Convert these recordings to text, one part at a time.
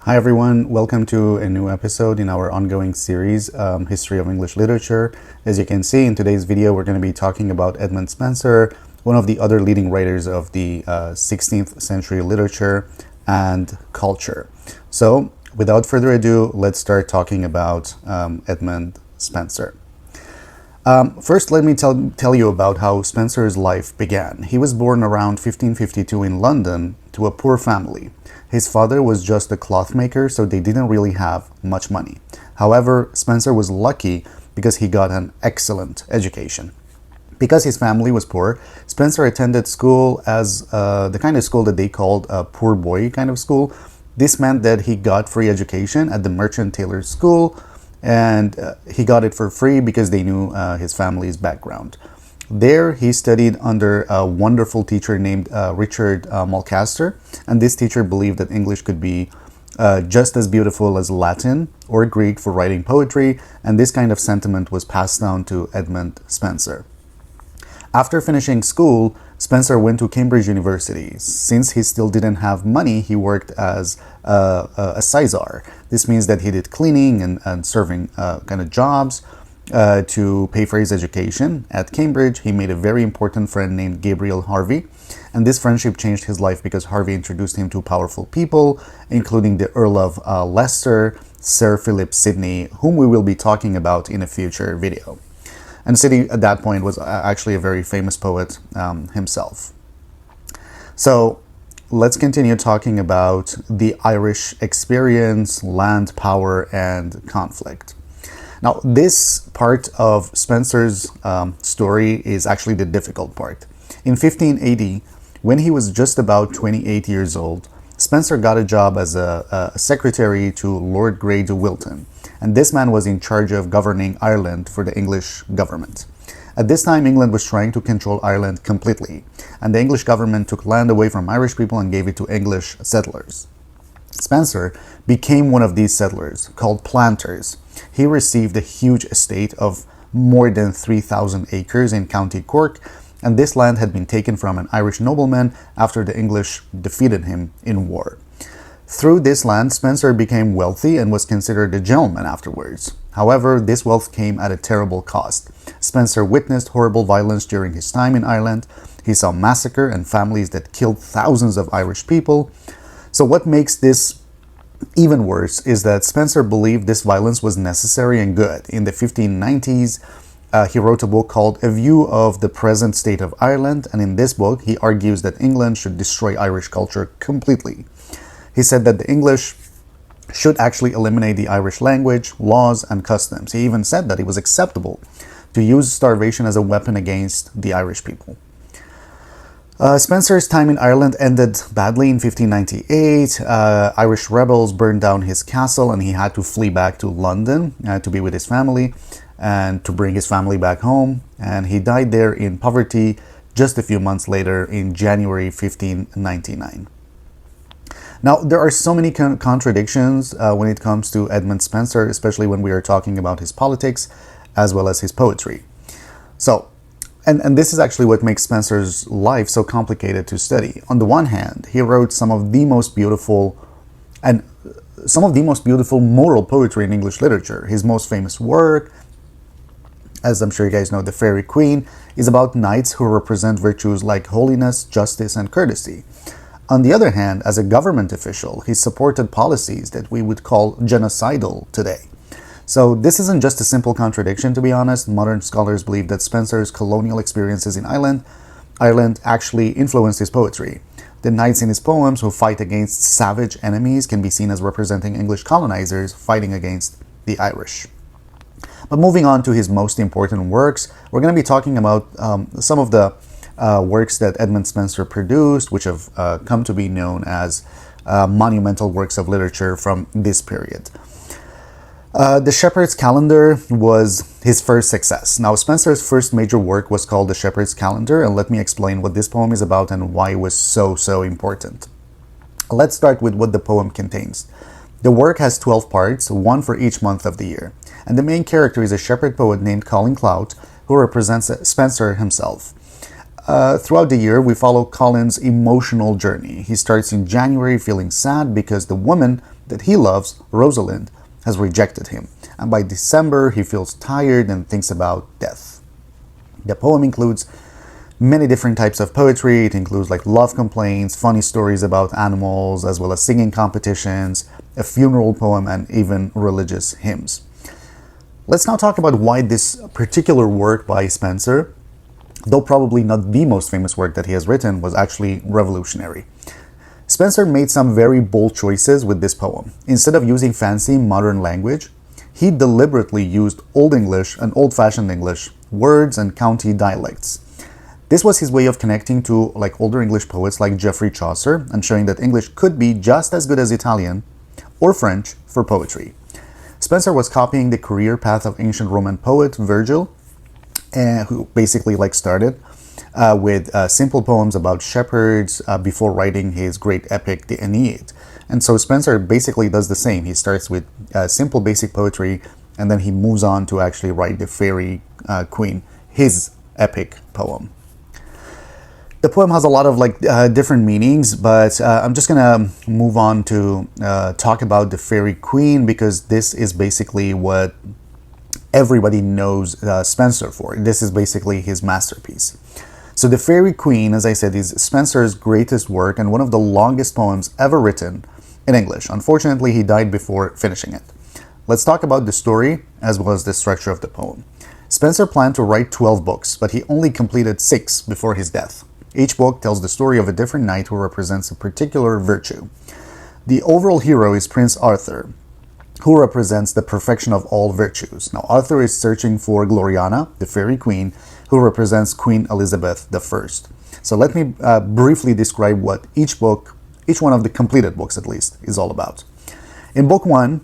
Hi everyone, welcome to a new episode in our ongoing series, History of English Literature. As you can see in today's video, we're going to be talking about Edmund Spencer, one of the other leading writers of the 16th century literature and culture. So without further ado, let's start talking about Edmund Spencer. First, let me tell you about how Spencer's life began. He was born around 1552 in London to a poor family. His father was just a clothmaker, so they didn't really have much money. However, Spencer was lucky because he got an excellent education. Because his family was poor, Spencer attended school as the kind of school that they called a poor boy kind of school. This meant that he got free education at the merchant tailor's school, and he got it for free because they knew his family's background. There, he studied under a wonderful teacher named Richard Mulcaster, and this teacher believed that English could be just as beautiful as Latin or Greek for writing poetry, and this kind of sentiment was passed down to Edmund Spencer. After finishing school, Spencer went to Cambridge University. Since he still didn't have money, he worked as a sizar. This means that he did cleaning and serving kind of jobs to pay for his education. At Cambridge, he made a very important friend named Gabriel Harvey, and this friendship changed his life because Harvey introduced him to powerful people, including the Earl of Leicester, Sir Philip Sidney, whom we will be talking about in a future video. And Sidney at that point was actually a very famous poet himself. So let's continue talking about the Irish experience, land, power, and conflict. Now, this part of Spencer's story is actually the difficult part. In 1580, when he was just about 28 years old, Spencer got a job as a secretary to Lord Grey de Wilton, and this man was in charge of governing Ireland for the English government. At this time, England was trying to control Ireland completely, and the English government took land away from Irish people and gave it to English settlers. Spencer became one of these settlers, called planters. He received a huge estate of more than 3,000 acres in County Cork, and this land had been taken from an Irish nobleman after the English defeated him in war. Through this land, Spencer became wealthy and was considered a gentleman afterwards. However, this wealth came at a terrible cost. Spencer witnessed horrible violence during his time in Ireland. He saw massacre and families that killed thousands of Irish people. So what makes this even worse is that Spencer believed this violence was necessary and good. In the 1590s, he wrote a book called A View of the Present State of Ireland, and in this book, he argues that England should destroy Irish culture completely. He said that the English should actually eliminate the Irish language, laws, and customs. He even said that it was acceptable to use starvation as a weapon against the Irish people. Spencer's time in Ireland ended badly in 1598. Irish rebels burned down his castle, and he had to flee back to London to be with his family and to bring his family back home. And he died there in poverty just a few months later in January 1599. Now, there are so many contradictions when it comes to Edmund Spencer, especially when we are talking about his politics as well as his poetry. So, and this is actually what makes Spencer's life so complicated to study. On the one hand, he wrote some of the most beautiful moral poetry in English literature. His most famous work, as I'm sure you guys know, the Faerie Queene, is about knights who represent virtues like holiness, justice, and courtesy. On the other hand, as a government official, he supported policies that we would call genocidal today. So this isn't just a simple contradiction, to be honest. Modern scholars believe that Spencer's colonial experiences in Ireland actually influenced his poetry. The knights in his poems who fight against savage enemies can be seen as representing English colonizers fighting against the Irish. But moving on to his most important works, we're going to be talking about some of the works that Edmund Spencer produced, which have come to be known as monumental works of literature from this period. The Shepherd's Calendar was his first success. Now, Spencer's first major work was called The Shepherd's Calendar, and let me explain what this poem is about and why it was so important. Let's start with what the poem contains. The work has 12 parts, one for each month of the year, and the main character is a shepherd poet named Colin Clout, who represents Spencer himself. Throughout the year, we follow Colin's emotional journey. He starts in January feeling sad because the woman that he loves, Rosalind, has rejected him. And by December, he feels tired and thinks about death. The poem includes many different types of poetry. It includes like love complaints, funny stories about animals, as well as singing competitions, a funeral poem, and even religious hymns. Let's now talk about why this particular work by Spencer, though probably not the most famous work that he has written, was actually revolutionary. Spencer made some very bold choices with this poem. Instead of using fancy modern language, he deliberately used Old English and old-fashioned English words and county dialects. This was his way of connecting to like older English poets like Geoffrey Chaucer and showing that English could be just as good as Italian or French for poetry. Spencer was copying the career path of ancient Roman poet Virgil, who basically like started with simple poems about shepherds before writing his great epic, the Aeneid. And so Spencer basically does the same. He starts with simple basic poetry, and then he moves on to actually write the Faerie Queene, his epic poem. The poem has a lot of like different meanings, but I'm just gonna move on to talk about the Faerie Queene, because this is basically what everybody knows Spencer for. This is basically his masterpiece. So the Faerie Queene, as I said, is Spencer's greatest work and one of the longest poems ever written in English. Unfortunately, he died before finishing it. Let's talk about the story as well as the structure of the poem. Spencer planned to write 12 books, but he only completed 6 before his death. Each book tells the story of a different knight who represents a particular virtue. The overall hero is Prince Arthur, who represents the perfection of all virtues. Now, Arthur is searching for Gloriana, the Faerie Queene, who represents Queen Elizabeth I. So let me briefly describe what each one of the completed books at least, is all about. In book 1,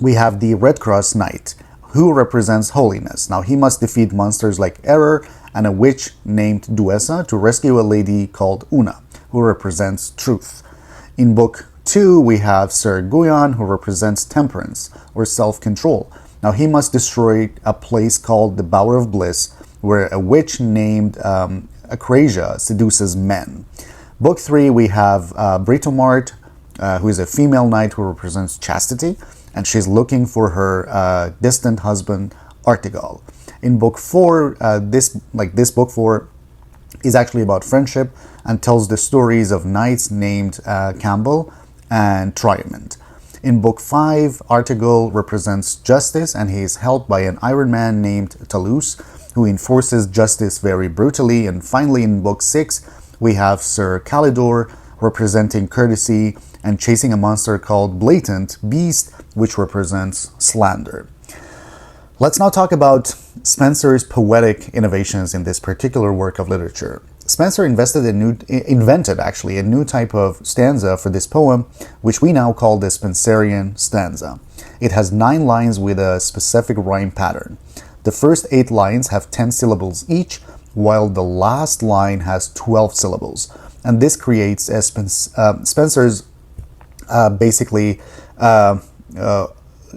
we have the Red Cross Knight, who represents holiness. Now, he must defeat monsters like Error and a witch named Duessa to rescue a lady called Una, who represents truth. In book 2, we have Sir Guyon, who represents temperance or self-control. Now, he must destroy a place called the Bower of Bliss, where a witch named Acrasia seduces men. Book 3, we have Britomart, who is a female knight who represents chastity, and she's looking for her distant husband, Artegall. In book 4, this book 4 is actually about friendship and tells the stories of knights named Campbell and Triamond. In book 5, Artegall represents justice, and he is helped by an Iron Man named Toulouse, who enforces justice very brutally. And finally, in book 6, we have Sir Calidor representing courtesy and chasing a monster called Blatant Beast, which represents slander. Let's now talk about Spencer's poetic innovations in this particular work of literature. Spencer invented a new type of stanza for this poem, which we now call the Spencerian Stanza. It has 9 lines with a specific rhyme pattern. The first 8 lines have 10 syllables each, while the last line has 12 syllables. And this creates a Spencer's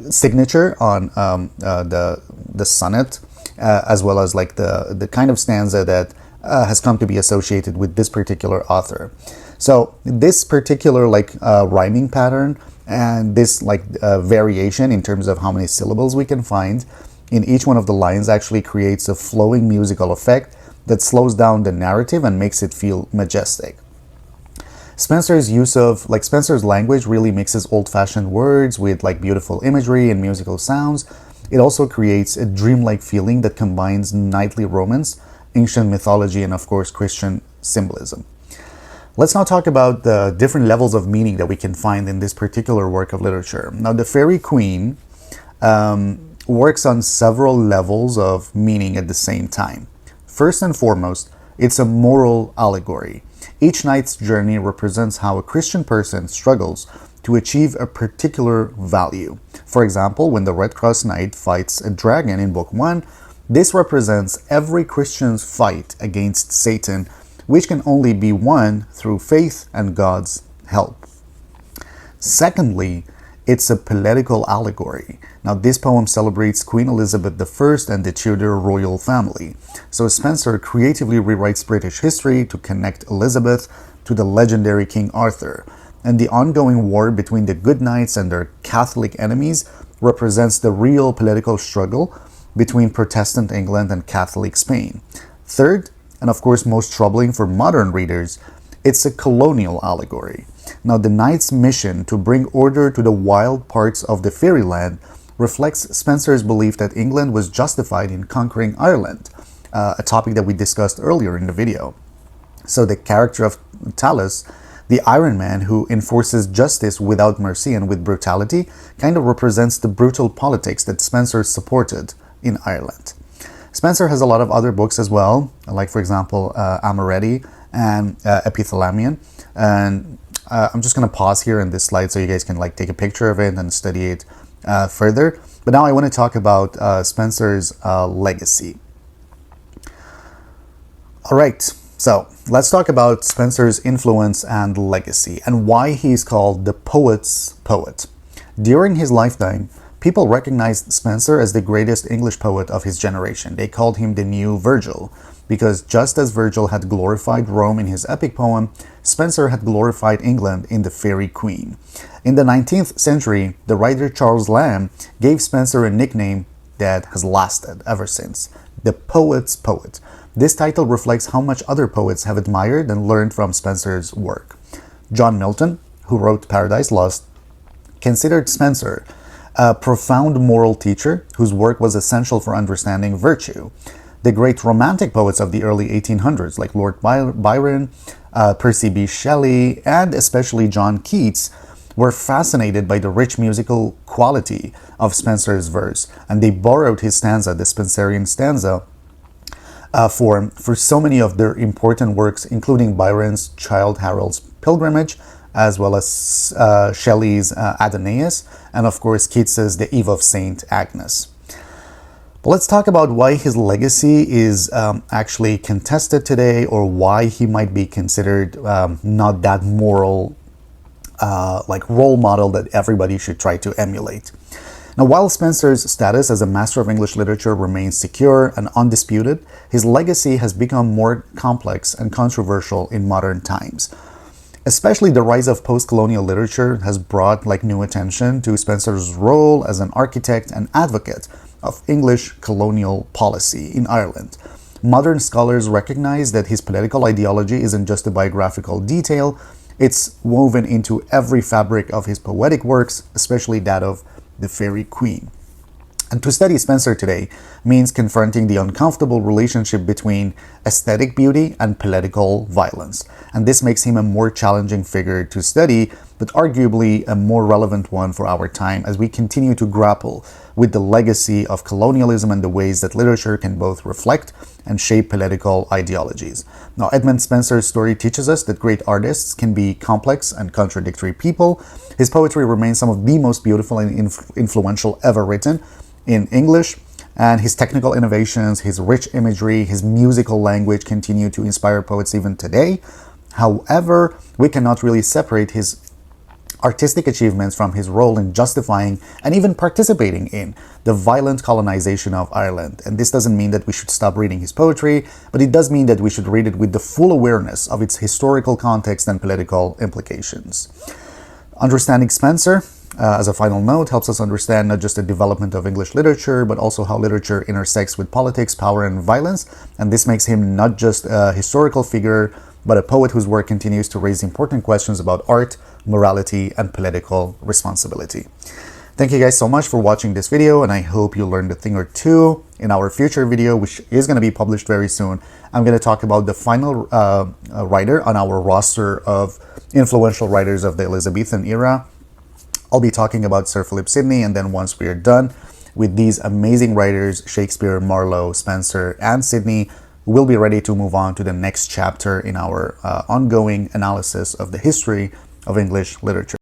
signature on the sonnet, as well as like the kind of stanza that has come to be associated with this particular author. So this particular rhyming pattern and this variation in terms of how many syllables we can find in each one of the lines actually creates a flowing musical effect that slows down the narrative and makes it feel majestic. Spencer's language really mixes old-fashioned words with beautiful imagery and musical sounds. It also creates a dreamlike feeling that combines knightly romance, ancient mythology, and of course Christian symbolism. Let's now talk about the different levels of meaning that we can find in this particular work of literature. Now, the Faerie Queene works on several levels of meaning at the same time. First and foremost, it's a moral allegory. Each knight's journey represents how a Christian person struggles to achieve a particular value. For example, when the Red Cross Knight fights a dragon in Book 1, this represents every Christian's fight against Satan, which can only be won through faith and God's help. Secondly, It's a political allegory. Now, this poem celebrates Queen Elizabeth I and the Tudor royal family. So Spencer creatively rewrites British history to connect Elizabeth to the legendary King Arthur. And the ongoing war between the good knights and their Catholic enemies represents the real political struggle between Protestant England and Catholic Spain. Third, and of course most troubling for modern readers, it's a colonial allegory. Now, the knights' mission to bring order to the wild parts of the fairyland reflects Spencer's belief that England was justified in conquering Ireland, a topic that we discussed earlier in the video. So the character of Talus, the Iron Man who enforces justice without mercy and with brutality, kind of represents the brutal politics that Spencer supported in Ireland. Spencer has a lot of other books as well, like for example Amoretti and Epithalamion, and I'm just going to pause here in this slide so you guys can like take a picture of it and study it further. But now I want to talk about Spencer's legacy. All right, so let's talk about Spencer's influence and legacy and why he's called the poet's poet. During his lifetime, people recognized Spencer as the greatest English poet of his generation. They called him the new Virgil, because just as Virgil had glorified Rome in his epic poem, Spencer had glorified England in the Faerie Queene. In the 19th century, the writer Charles Lamb gave Spencer a nickname that has lasted ever since, the poet's poet. This title reflects how much other poets have admired and learned from Spencer's work. John Milton, who wrote Paradise Lost, considered Spencer a profound moral teacher whose work was essential for understanding virtue. The great romantic poets of the early 1800s, like Lord Byron, Percy B. Shelley, and especially John Keats, were fascinated by the rich musical quality of Spencer's verse, and they borrowed his stanza, the Spencerian Stanza, for so many of their important works, including Byron's Childe Harold's Pilgrimage, as well as Shelley's Adonais, and of course Keats's The Eve of Saint Agnes. But let's talk about why his legacy is actually contested today, or why he might be considered not that moral like role model that everybody should try to emulate. Now, while Spencer's status as a master of English literature remains secure and undisputed, his legacy has become more complex and controversial in modern times. Especially the rise of post-colonial literature has brought new attention to Spencer's role as an architect and advocate of English colonial policy in Ireland. Modern scholars recognize that his political ideology isn't just a biographical detail, it's woven into every fabric of his poetic works, especially that of the Faerie Queene. And to study Spencer today means confronting the uncomfortable relationship between aesthetic beauty and political violence. And this makes him a more challenging figure to study, but arguably a more relevant one for our time as we continue to grapple with the legacy of colonialism and the ways that literature can both reflect and shape political ideologies. Now, Edmund Spencer's story teaches us that great artists can be complex and contradictory people. His poetry remains some of the most beautiful and influential ever written in English, and his technical innovations, his rich imagery, his musical language continue to inspire poets even today. However, we cannot really separate his artistic achievements from his role in justifying and even participating in the violent colonization of Ireland. And this doesn't mean that we should stop reading his poetry, but it does mean that we should read it with the full awareness of its historical context and political implications. Understanding Spencer, as a final note, helps us understand not just the development of English literature, but also how literature intersects with politics, power, and violence. And this makes him not just a historical figure, but a poet whose work continues to raise important questions about art, morality, and political responsibility. Thank you guys so much for watching this video, and I hope you learned a thing or two. In our future video, which is going to be published very soon, I'm going to talk about the final writer on our roster of influential writers of the Elizabethan era. I'll be talking about Sir Philip Sidney, and then once we are done with these amazing writers, Shakespeare, Marlowe, Spencer, and Sidney, we'll be ready to move on to the next chapter in our ongoing analysis of the history of English literature.